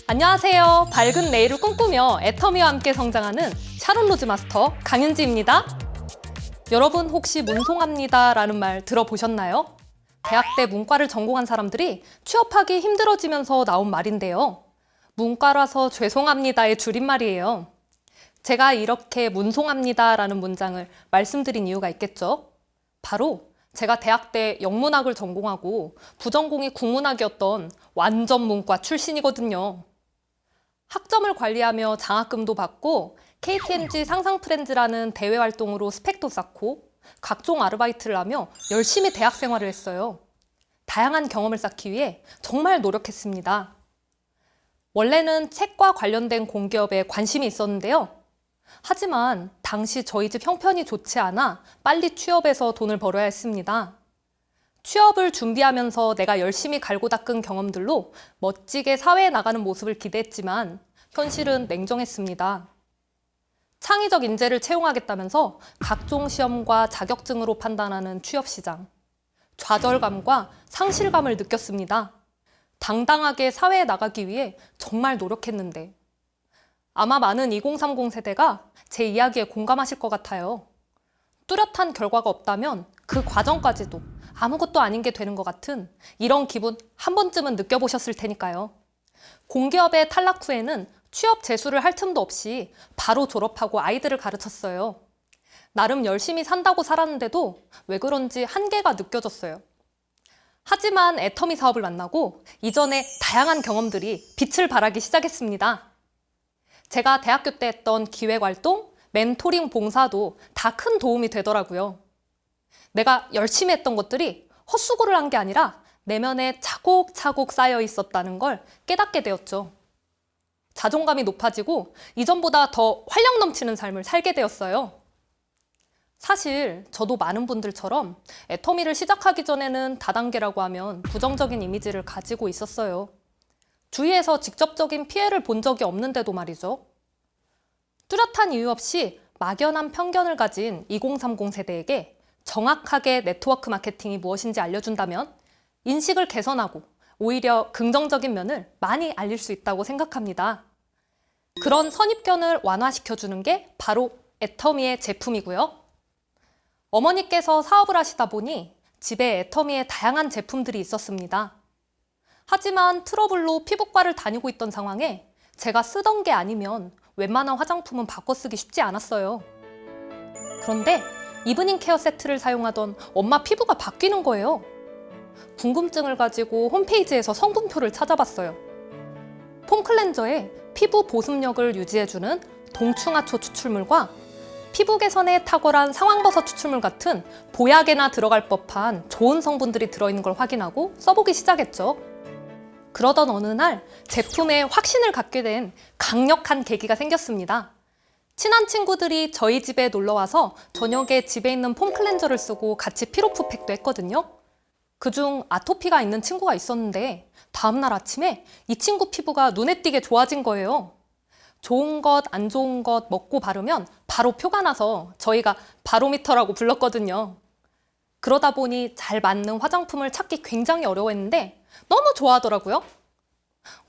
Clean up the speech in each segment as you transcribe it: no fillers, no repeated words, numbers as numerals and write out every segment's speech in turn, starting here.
안녕하세요. 밝은 내일을 꿈꾸며 애터미와 함께 성장하는 샤론 로즈 마스터 강윤지입니다. 여러분 혹시 문송합니다 라는 말 들어보셨나요? 대학 때 문과를 전공한 사람들이 취업하기 힘들어지면서 나온 말인데요. 문과라서 죄송합니다의 줄임말이에요. 제가 이렇게 문송합니다 라는 문장을 말씀드린 이유가 있겠죠? 바로 제가 대학 때 영문학을 전공하고 부전공이 국문학이었던 완전 문과 출신이거든요. 학점을 관리하며 장학금도 받고 KTMG 상상프렌즈라는 대외 활동으로 스펙도 쌓고 각종 아르바이트를 하며 열심히 대학 생활을 했어요. 다양한 경험을 쌓기 위해 정말 노력했습니다. 원래는 책과 관련된 공기업에 관심이 있었는데요. 하지만 당시 저희 집 형편이 좋지 않아 빨리 취업해서 돈을 벌어야 했습니다. 취업을 준비하면서 내가 열심히 갈고 닦은 경험들로 멋지게 사회에 나가는 모습을 기대했지만 현실은 냉정했습니다. 창의적 인재를 채용하겠다면서 각종 시험과 자격증으로 판단하는 취업시장. 좌절감과 상실감을 느꼈습니다. 당당하게 사회에 나가기 위해 정말 노력했는데 아마 많은 2030 세대가 제 이야기에 공감하실 것 같아요. 뚜렷한 결과가 없다면 그 과정까지도 아무것도 아닌 게 되는 것 같은 이런 기분 한 번쯤은 느껴보셨을 테니까요. 공기업의 탈락 후에는 취업 재수를 할 틈도 없이 바로 졸업하고 아이들을 가르쳤어요. 나름 열심히 산다고 살았는데도 왜 그런지 한계가 느껴졌어요. 하지만 애터미 사업을 만나고 이전에 다양한 경험들이 빛을 발하기 시작했습니다. 제가 대학교 때 했던 기획활동, 멘토링 봉사도 다 큰 도움이 되더라고요. 내가 열심히 했던 것들이 헛수고를 한 게 아니라 내면에 차곡차곡 쌓여 있었다는 걸 깨닫게 되었죠. 자존감이 높아지고 이전보다 더 활력 넘치는 삶을 살게 되었어요. 사실 저도 많은 분들처럼 애터미를 시작하기 전에는 다단계라고 하면 부정적인 이미지를 가지고 있었어요. 주위에서 직접적인 피해를 본 적이 없는데도 말이죠. 뚜렷한 이유 없이 막연한 편견을 가진 2030 세대에게 정확하게 네트워크 마케팅이 무엇인지 알려준다면 인식을 개선하고 오히려 긍정적인 면을 많이 알릴 수 있다고 생각합니다. 그런 선입견을 완화시켜주는 게 바로 애터미의 제품이고요. 어머니께서 사업을 하시다 보니 집에 애터미의 다양한 제품들이 있었습니다. 하지만 트러블로 피부과를 다니고 있던 상황에 제가 쓰던 게 아니면 웬만한 화장품은 바꿔 쓰기 쉽지 않았어요. 그런데 이브닝 케어 세트를 사용하던 엄마 피부가 바뀌는 거예요. 궁금증을 가지고 홈페이지에서 성분표를 찾아봤어요. 폼 클렌저에 피부 보습력을 유지해주는 동충하초 추출물과 피부 개선에 탁월한 상황버섯 추출물 같은 보약에나 들어갈 법한 좋은 성분들이 들어있는 걸 확인하고 써보기 시작했죠. 그러던 어느 날 제품에 확신을 갖게 된 강력한 계기가 생겼습니다. 친한 친구들이 저희 집에 놀러와서 저녁에 집에 있는 폼 클렌저를 쓰고 같이 피로프 팩도 했거든요. 그중 아토피가 있는 친구가 있었는데 다음날 아침에 이 친구 피부가 눈에 띄게 좋아진 거예요. 좋은 것, 안 좋은 것 먹고 바르면 바로 표가 나서 저희가 바로미터라고 불렀거든요. 그러다 보니 잘 맞는 화장품을 찾기 굉장히 어려워했는데 너무 좋아하더라고요.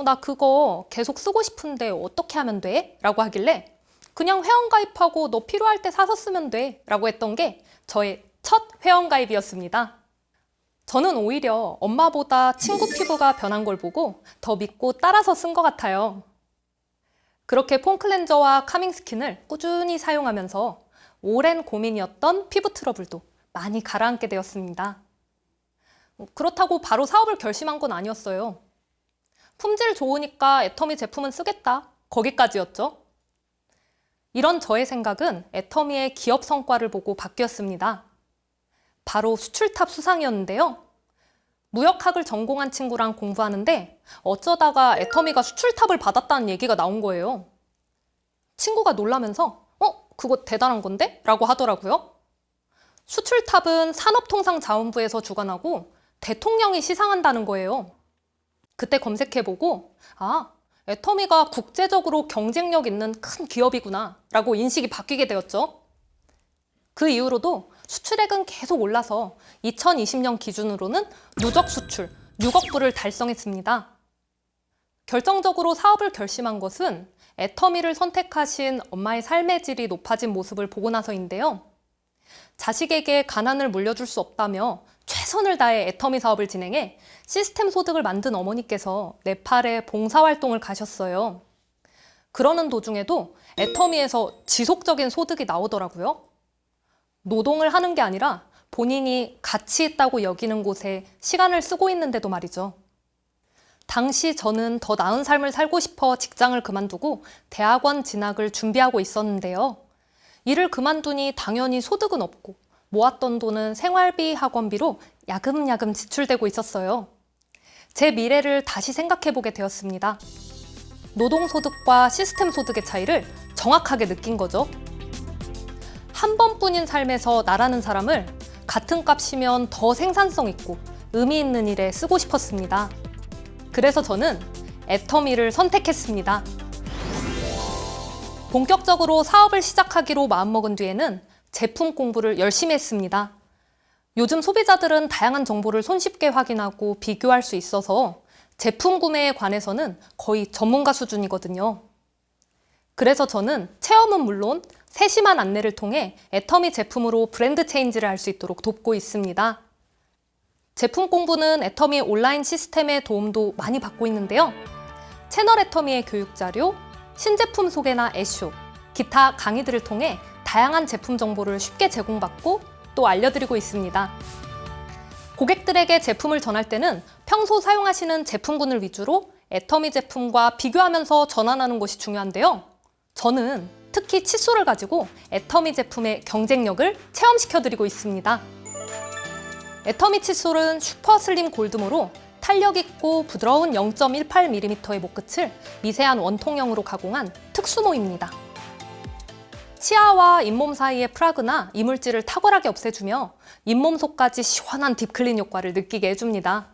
나 그거 계속 쓰고 싶은데 어떻게 하면 돼? 라고 하길래 그냥 회원가입하고 너 필요할 때 사서 쓰면 돼 라고 했던 게 저의 첫 회원가입이었습니다. 저는 오히려 엄마보다 친구 피부가 변한 걸 보고 더 믿고 따라서 쓴 것 같아요. 그렇게 폼 클렌저와 카밍 스킨을 꾸준히 사용하면서 오랜 고민이었던 피부 트러블도 많이 가라앉게 되었습니다. 그렇다고 바로 사업을 결심한 건 아니었어요. 품질 좋으니까 애터미 제품은 쓰겠다. 거기까지였죠. 이런 저의 생각은 애터미의 기업 성과를 보고 바뀌었습니다. 바로 수출탑 수상이었는데요. 무역학을 전공한 친구랑 공부하는데 어쩌다가 애터미가 수출탑을 받았다는 얘기가 나온 거예요. 친구가 놀라면서 그거 대단한 건데? 라고 하더라고요. 수출탑은 산업통상자원부에서 주관하고 대통령이 시상한다는 거예요. 그때 검색해보고 애터미가 국제적으로 경쟁력 있는 큰 기업이구나 라고 인식이 바뀌게 되었죠. 그 이후로도 수출액은 계속 올라서 2020년 기준으로는 누적 수출 6억 불을 달성했습니다. 결정적으로 사업을 결심한 것은 애터미를 선택하신 엄마의 삶의 질이 높아진 모습을 보고 나서인데요. 자식에게 가난을 물려줄 수 없다며 최선을 다해 애터미 사업을 진행해 시스템 소득을 만든 어머니께서 네팔에 봉사활동을 가셨어요. 그러는 도중에도 애터미에서 지속적인 소득이 나오더라고요. 노동을 하는 게 아니라 본인이 가치 있다고 여기는 곳에 시간을 쓰고 있는데도 말이죠. 당시 저는 더 나은 삶을 살고 싶어 직장을 그만두고 대학원 진학을 준비하고 있었는데요. 일을 그만두니 당연히 소득은 없고 모았던 돈은 생활비, 학원비로 야금야금 지출되고 있었어요. 제 미래를 다시 생각해보게 되었습니다. 노동소득과 시스템 소득의 차이를 정확하게 느낀 거죠. 한 번뿐인 삶에서 나라는 사람을 같은 값이면 더 생산성 있고 의미 있는 일에 쓰고 싶었습니다. 그래서 저는 애터미를 선택했습니다. 본격적으로 사업을 시작하기로 마음먹은 뒤에는 제품 공부를 열심히 했습니다. 요즘 소비자들은 다양한 정보를 손쉽게 확인하고 비교할 수 있어서 제품 구매에 관해서는 거의 전문가 수준이거든요. 그래서 저는 체험은 물론 세심한 안내를 통해 애터미 제품으로 브랜드 체인지를 할 수 있도록 돕고 있습니다. 제품 공부는 애터미 온라인 시스템의 도움도 많이 받고 있는데요. 채널 애터미의 교육 자료, 신제품 소개나 애쇼, 기타 강의들을 통해 다양한 제품 정보를 쉽게 제공받고 또 알려드리고 있습니다. 고객들에게 제품을 전할 때는 평소 사용하시는 제품군을 위주로 애터미 제품과 비교하면서 전환하는 것이 중요한데요. 저는 특히 칫솔을 가지고 애터미 제품의 경쟁력을 체험시켜드리고 있습니다. 애터미 칫솔은 슈퍼 슬림 골드모로 탄력 있고 부드러운 0.18mm의 목끝을 미세한 원통형으로 가공한 특수모입니다. 치아와 잇몸 사이의 프라그나 이물질을 탁월하게 없애주며 잇몸 속까지 시원한 딥클린 효과를 느끼게 해줍니다.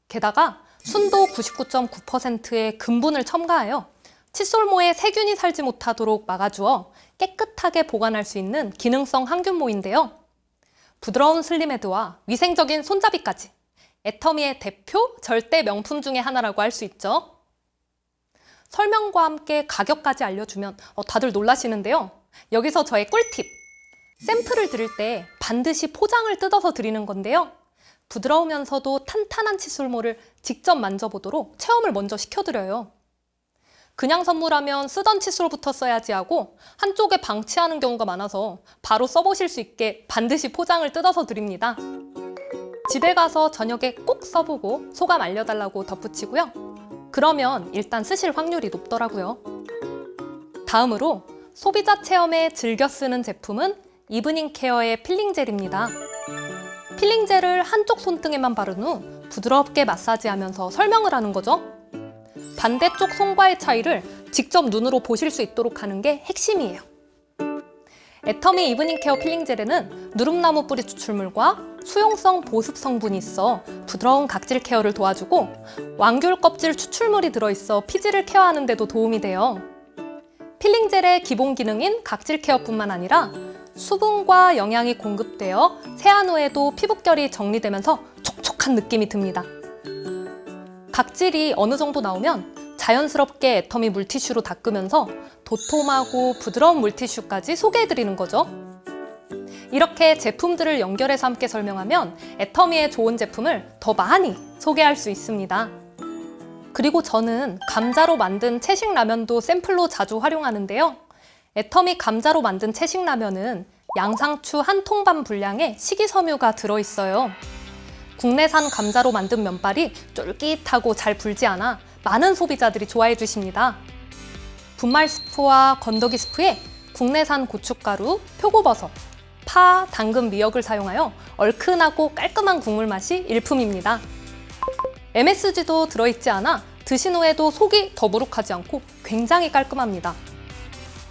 게다가 순도 99.9%의 금분을 첨가하여 칫솔모에 세균이 살지 못하도록 막아주어 깨끗하게 보관할 수 있는 기능성 항균모인데요. 부드러운 슬림헤드와 위생적인 손잡이까지 애터미의 대표 절대 명품 중에 하나라고 할 수 있죠. 설명과 함께 가격까지 알려주면 다들 놀라시는데요. 여기서 저의 꿀팁! 샘플을 드릴 때 반드시 포장을 뜯어서 드리는 건데요. 부드러우면서도 탄탄한 칫솔모를 직접 만져보도록 체험을 먼저 시켜드려요. 그냥 선물하면 쓰던 칫솔부터 써야지 하고 한쪽에 방치하는 경우가 많아서 바로 써보실 수 있게 반드시 포장을 뜯어서 드립니다. 집에 가서 저녁에 꼭 써보고 소감 알려달라고 덧붙이고요. 그러면 일단 쓰실 확률이 높더라고요. 다음으로 소비자 체험에 즐겨 쓰는 제품은 이브닝 케어의 필링 젤입니다. 필링 젤을 한쪽 손등에만 바른 후 부드럽게 마사지하면서 설명을 하는 거죠. 반대쪽 손과의 차이를 직접 눈으로 보실 수 있도록 하는 게 핵심이에요. 애터미 이브닝 케어 필링 젤에는 누름나무 뿌리 추출물과 수용성 보습 성분이 있어 부드러운 각질 케어를 도와주고 왕귤 껍질 추출물이 들어있어 피지를 케어하는 데도 도움이 돼요. 필링 젤의 기본 기능인 각질 케어뿐만 아니라 수분과 영양이 공급되어 세안 후에도 피부결이 정리되면서 촉촉한 느낌이 듭니다. 각질이 어느 정도 나오면 자연스럽게 애터미 물티슈로 닦으면서 도톰하고 부드러운 물티슈까지 소개해드리는 거죠. 이렇게 제품들을 연결해서 함께 설명하면 애터미의 좋은 제품을 더 많이 소개할 수 있습니다. 그리고 저는 감자로 만든 채식 라면도 샘플로 자주 활용하는데요. 애터미 감자로 만든 채식 라면은 양상추 한 통반 분량의 식이섬유가 들어있어요. 국내산 감자로 만든 면발이 쫄깃하고 잘 불지 않아 많은 소비자들이 좋아해 주십니다. 분말 스프와 건더기 스프에 국내산 고춧가루, 표고버섯, 파, 당근, 미역을 사용하여 얼큰하고 깔끔한 국물 맛이 일품입니다. MSG도 들어있지 않아 드신 후에도 속이 더부룩하지 않고 굉장히 깔끔합니다.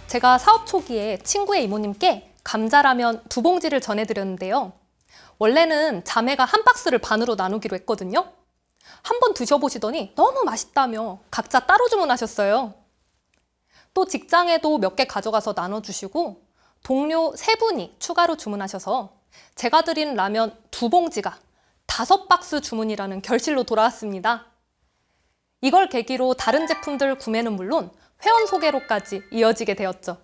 제가 사업 초기에 친구의 이모님께 감자라면 2봉지를 전해드렸는데요. 원래는 자매가 한 박스를 반으로 나누기로 했거든요. 한번 드셔보시더니 너무 맛있다며 각자 따로 주문하셨어요. 또 직장에도 몇 개 가져가서 나눠주시고 동료 3분이 추가로 주문하셔서 제가 드린 라면 2봉지가 5박스 주문이라는 결실로 돌아왔습니다. 이걸 계기로 다른 제품들 구매는 물론 회원 소개로까지 이어지게 되었죠.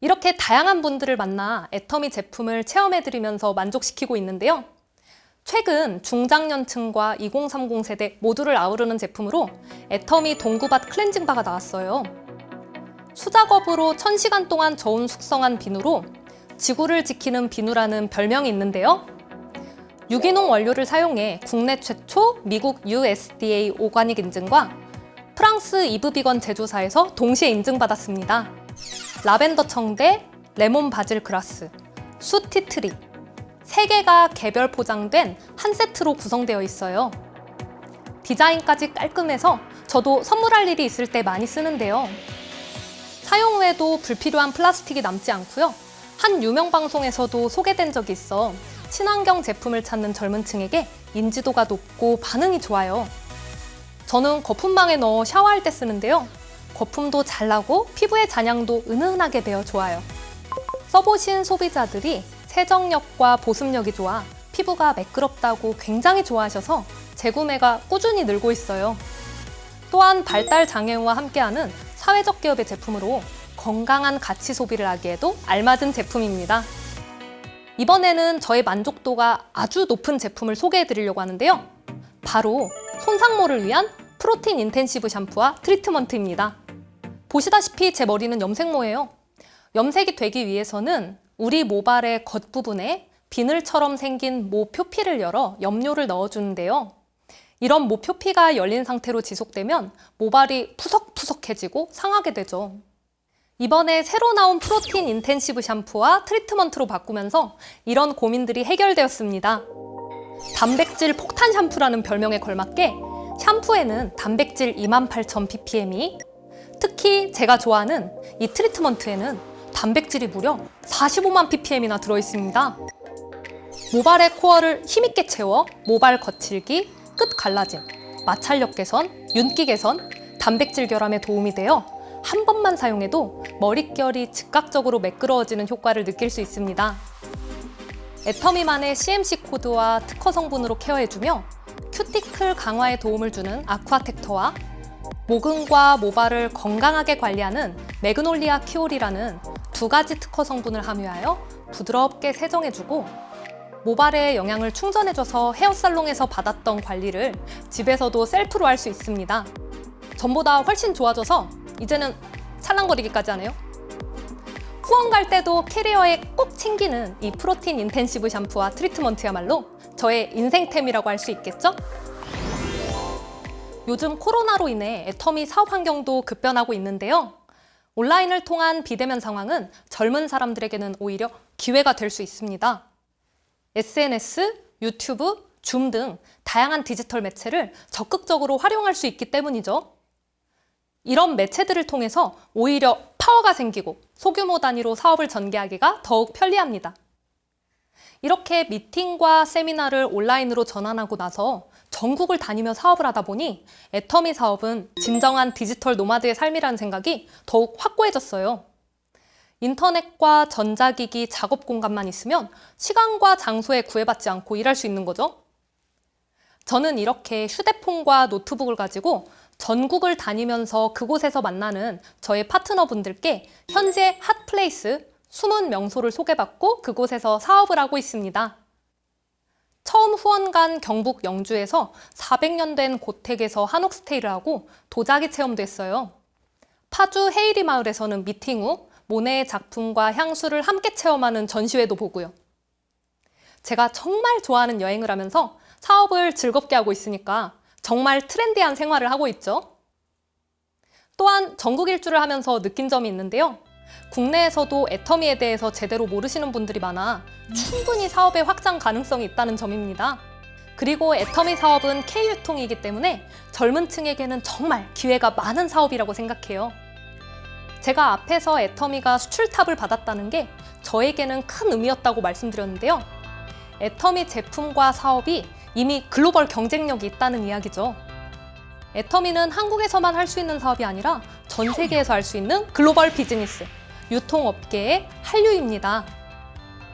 이렇게 다양한 분들을 만나 애터미 제품을 체험해드리면서 만족시키고 있는데요. 최근 중장년층과 2030 세대 모두를 아우르는 제품으로 애터미 동구밭 클렌징 바가 나왔어요. 수작업으로 1000시간 동안 저온 숙성한 비누로 지구를 지키는 비누라는 별명이 있는데요. 유기농 원료를 사용해 국내 최초 미국 USDA 오가닉 인증과 프랑스 이브비건 제조사에서 동시에 인증받았습니다. 라벤더 청대, 레몬 바질 그라스, 수티트리 3개가 개별 포장된 한 세트로 구성되어 있어요. 디자인까지 깔끔해서 저도 선물할 일이 있을 때 많이 쓰는데요. 사용 후에도 불필요한 플라스틱이 남지 않고요. 한 유명 방송에서도 소개된 적이 있어 친환경 제품을 찾는 젊은 층에게 인지도가 높고 반응이 좋아요. 저는 거품망에 넣어 샤워할 때 쓰는데요. 거품도 잘 나고 피부의 잔향도 은은하게 배어 좋아요. 써보신 소비자들이 세정력과 보습력이 좋아 피부가 매끄럽다고 굉장히 좋아하셔서 재구매가 꾸준히 늘고 있어요. 또한 발달 장애우와 함께하는 사회적 기업의 제품으로 건강한 가치 소비를 하기에도 알맞은 제품입니다. 이번에는 저의 만족도가 아주 높은 제품을 소개해 드리려고 하는데요. 바로 손상모를 위한 프로틴 인텐시브 샴푸와 트리트먼트입니다. 보시다시피 제 머리는 염색모예요. 염색이 되기 위해서는 우리 모발의 겉부분에 비늘처럼 생긴 모 표피를 열어 염료를 넣어주는데요. 이런 모 표피가 열린 상태로 지속되면 모발이 푸석푸석해지고 상하게 되죠. 이번에 새로 나온 프로틴 인텐시브 샴푸와 트리트먼트로 바꾸면서 이런 고민들이 해결되었습니다. 단백질 폭탄 샴푸라는 별명에 걸맞게 샴푸에는 단백질 28,000ppm이, 특히 제가 좋아하는 이 트리트먼트에는 단백질이 무려 45만 ppm이나 들어있습니다. 모발의 코어를 힘있게 채워 모발 거칠기, 끝 갈라짐, 마찰력 개선, 윤기 개선, 단백질 결함에 도움이 되어 한 번만 사용해도 머릿결이 즉각적으로 매끄러워지는 효과를 느낄 수 있습니다. 애터미만의 CMC 코드와 특허 성분으로 케어해주며 큐티클 강화에 도움을 주는 아쿠아텍터와 모근과 모발을 건강하게 관리하는 매그놀리아 키올이라는 2가지 특허 성분을 함유하여 부드럽게 세정해주고 모발에 영양을 충전해줘서 헤어살롱에서 받았던 관리를 집에서도 셀프로 할 수 있습니다. 전보다 훨씬 좋아져서 이제는 찰랑거리기까지 하네요. 후원 갈 때도 캐리어에 꼭 챙기는 이 프로틴 인텐시브 샴푸와 트리트먼트야말로 저의 인생템이라고 할 수 있겠죠? 요즘 코로나로 인해 애터미 사업 환경도 급변하고 있는데요. 온라인을 통한 비대면 상황은 젊은 사람들에게는 오히려 기회가 될 수 있습니다. SNS, 유튜브, 줌 등 다양한 디지털 매체를 적극적으로 활용할 수 있기 때문이죠. 이런 매체들을 통해서 오히려 파워가 생기고 소규모 단위로 사업을 전개하기가 더욱 편리합니다. 이렇게 미팅과 세미나를 온라인으로 전환하고 나서 전국을 다니며 사업을 하다 보니 애터미 사업은 진정한 디지털 노마드의 삶이라는 생각이 더욱 확고해졌어요. 인터넷과 전자기기 작업 공간만 있으면 시간과 장소에 구애받지 않고 일할 수 있는 거죠. 저는 이렇게 휴대폰과 노트북을 가지고 전국을 다니면서 그곳에서 만나는 저의 파트너분들께 현재 핫플레이스, 숨은 명소를 소개받고 그곳에서 사업을 하고 있습니다. 처음 후원 간 경북 영주에서 400년 된 고택에서 한옥 스테이를 하고 도자기 체험도 했어요. 파주 헤이리 마을에서는 미팅 후 모네의 작품과 향수를 함께 체험하는 전시회도 보고요. 제가 정말 좋아하는 여행을 하면서 사업을 즐겁게 하고 있으니까 정말 트렌디한 생활을 하고 있죠. 또한 전국 일주를 하면서 느낀 점이 있는데요. 국내에서도 애터미에 대해서 제대로 모르시는 분들이 많아 충분히 사업의 확장 가능성이 있다는 점입니다. 그리고 애터미 사업은 K유통이기 때문에 젊은 층에게는 정말 기회가 많은 사업이라고 생각해요. 제가 앞에서 애터미가 수출탑을 받았다는 게 저에게는 큰 의미였다고 말씀드렸는데요. 애터미 제품과 사업이 이미 글로벌 경쟁력이 있다는 이야기죠. 애터미는 한국에서만 할 수 있는 사업이 아니라 전 세계에서 할 수 있는 글로벌 비즈니스, 유통업계의 한류입니다.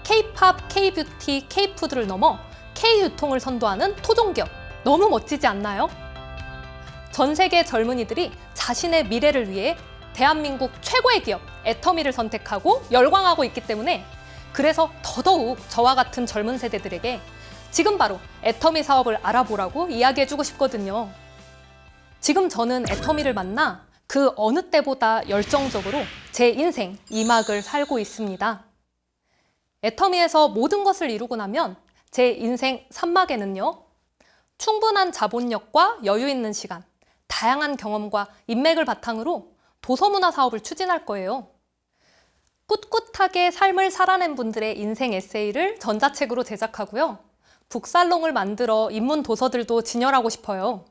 K-팝, K-뷰티, K-푸드를 넘어 K-유통을 선도하는 토종기업, 너무 멋지지 않나요? 전 세계 젊은이들이 자신의 미래를 위해 대한민국 최고의 기업 애터미를 선택하고 열광하고 있기 때문에 그래서 더더욱 저와 같은 젊은 세대들에게 지금 바로 애터미 사업을 알아보라고 이야기해주고 싶거든요. 지금 저는 애터미를 만나 그 어느 때보다 열정적으로 제 인생 2막을 살고 있습니다. 애터미에서 모든 것을 이루고 나면 제 인생 3막에는요. 충분한 자본력과 여유 있는 시간, 다양한 경험과 인맥을 바탕으로 도서문화 사업을 추진할 거예요. 꿋꿋하게 삶을 살아낸 분들의 인생 에세이를 전자책으로 제작하고요. 북살롱을 만들어 인문 도서들도 진열하고 싶어요.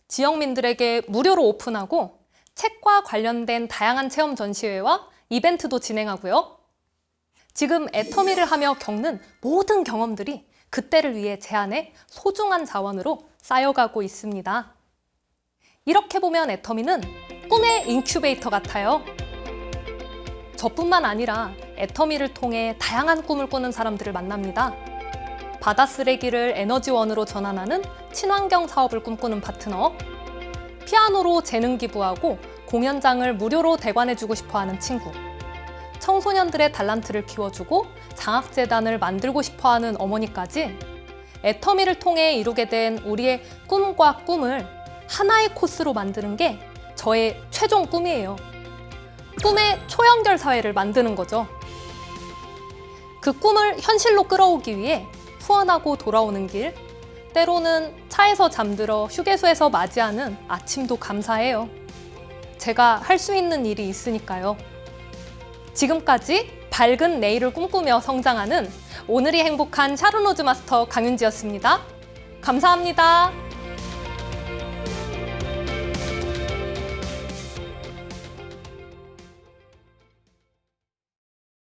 지역민들에게 무료로 오픈하고 책과 관련된 다양한 체험 전시회와 이벤트도 진행하고요. 지금 애터미를 하며 겪는 모든 경험들이 그때를 위해 제 안에 소중한 자원으로 쌓여가고 있습니다. 이렇게 보면 애터미는 꿈의 인큐베이터 같아요. 저뿐만 아니라 애터미를 통해 다양한 꿈을 꾸는 사람들을 만납니다. 바다 쓰레기를 에너지원으로 전환하는 친환경 사업을 꿈꾸는 파트너, 피아노로 재능 기부하고 공연장을 무료로 대관해주고 싶어하는 친구, 청소년들의 달란트를 키워주고 장학재단을 만들고 싶어하는 어머니까지 애터미를 통해 이루게 된 우리의 꿈과 꿈을 하나의 코스로 만드는 게 저의 최종 꿈이에요. 꿈의 초연결 사회를 만드는 거죠. 그 꿈을 현실로 끌어오기 위해 후원하고 돌아오는 길, 때로는 차에서 잠들어 휴게소에서 맞이하는 아침도 감사해요. 제가 할 수 있는 일이 있으니까요. 지금까지 밝은 내일을 꿈꾸며 성장하는 오늘이 행복한 샤론 로즈 마스터 강윤지였습니다. 감사합니다.